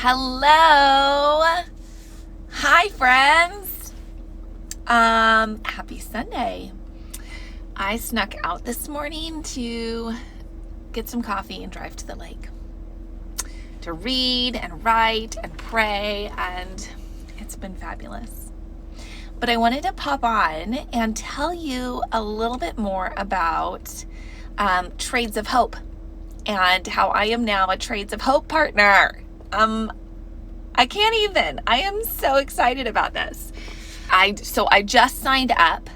Hello. Hi, friends. Happy Sunday. I snuck out this morning to get some coffee and drive to the lake to read and write and pray, and it's been fabulous. But I wanted to pop on and tell you a little bit more about Trades of Hope and how I am now a Trades of Hope partner. I can't even. I am so excited about this. I just signed up,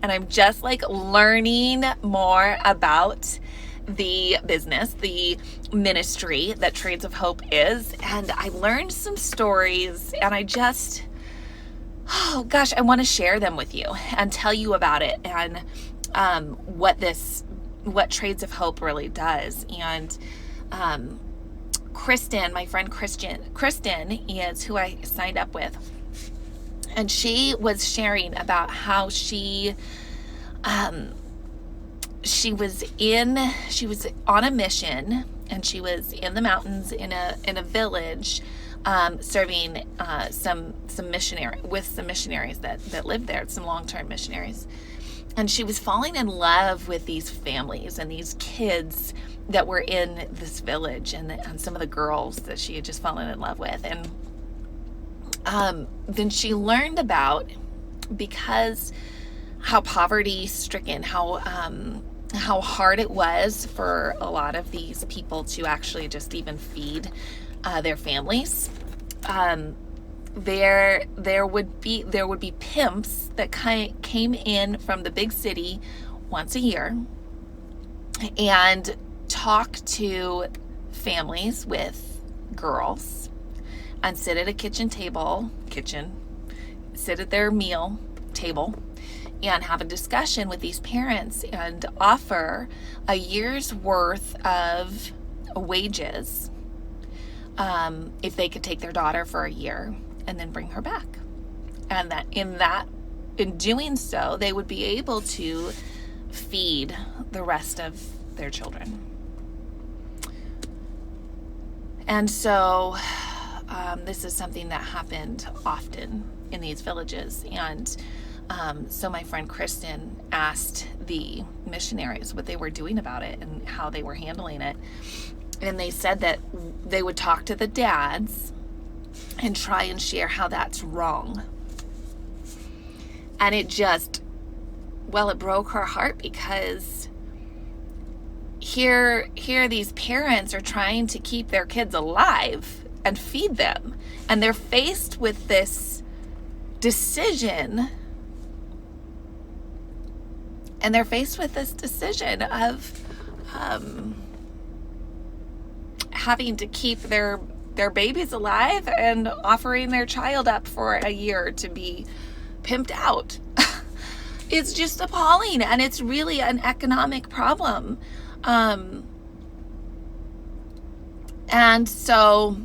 and I'm just like learning more about the business, the ministry that Trades of Hope is, and I learned some stories, and I want to share them with you and tell you about it and what Trades of Hope really does. And Kristen, my friend Kristen is who I signed up with, and she was sharing about how she was on a mission, and she was in the mountains in a village, serving some missionaries that lived there, some long-term missionaries. And she was falling in love with these families and these kids that were in this village, and some of the girls that she had just fallen in love with. And then she learned about, because how poverty stricken, how hard it was for a lot of these people to actually just even feed their families. There would be pimps that came in from the big city once a year and talk to families with girls and sit at a sit at their meal table and have a discussion with these parents and offer a year's worth of wages if they could take their daughter for a year and then bring her back. And in doing so, they would be able to feed the rest of their children. And so this is something that happened often in these villages. And so my friend Kristen asked the missionaries what they were doing about it and how they were handling it. And they said that they would talk to the dads and try and share how that's wrong. And it broke her heart, because here these parents are trying to keep their kids alive and feed them, and they're faced with this decision, of having to keep their babies alive and offering their child up for a year to be pimped out. It's just appalling, and it's really an economic problem. And so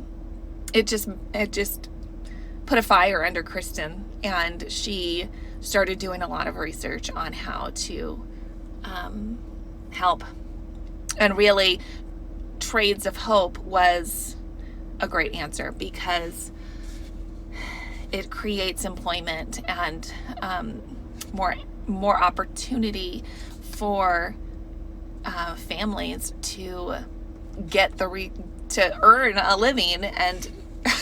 it just put a fire under Kristen, and she started doing a lot of research on how to help. And really, Trades of Hope was a great answer, because it creates employment and more opportunity for families to to earn a living and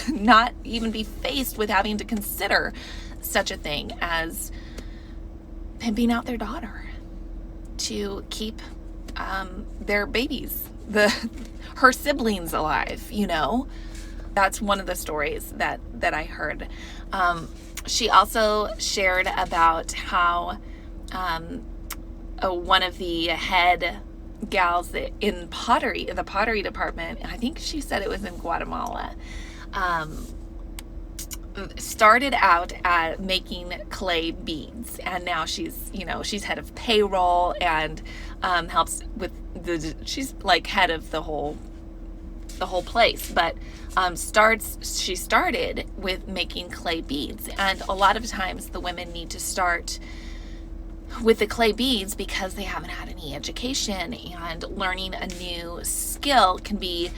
not even be faced with having to consider such a thing as pimping out their daughter to keep their babies, her siblings alive. That's one of the stories that I heard. She also shared about how one of the head gals in the pottery department, I think she said it was in Guatemala, started out at making clay beads, and now she's head of payroll and helps with she's like head of the whole place. But she started with making clay beads, and a lot of times the women need to start with the clay beads because they haven't had any education, and learning a new skill can be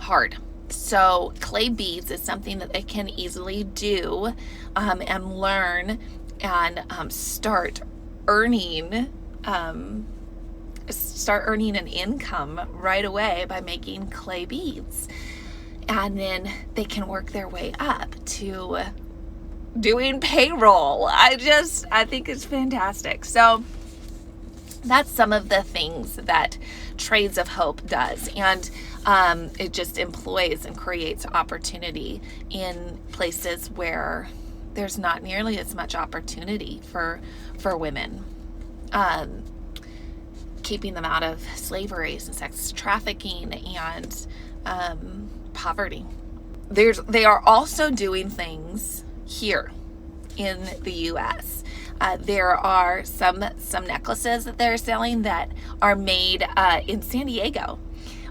hard. So clay beads is something that they can easily do and learn and start earning an income right away by making clay beads. And then they can work their way up to doing payroll. I think it's fantastic. So that's some of the things that Trades of Hope does. And it just employs and creates opportunity in places where there's not nearly as much opportunity for women. Keeping them out of slavery and sex trafficking and poverty. They are also doing things here in the U.S. There are some necklaces that they're selling that are made in San Diego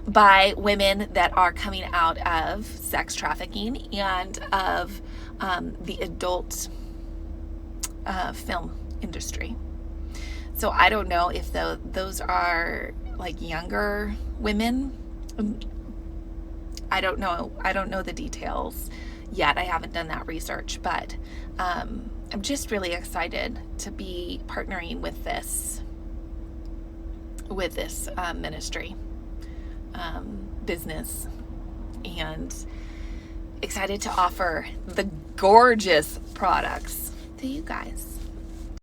by women that are coming out of sex trafficking and of the adult film industry. So I don't know if those are like younger women. I don't know the details yet. I haven't done that research, but I'm just really excited to be partnering with this ministry, business, and excited to offer the gorgeous products to you guys.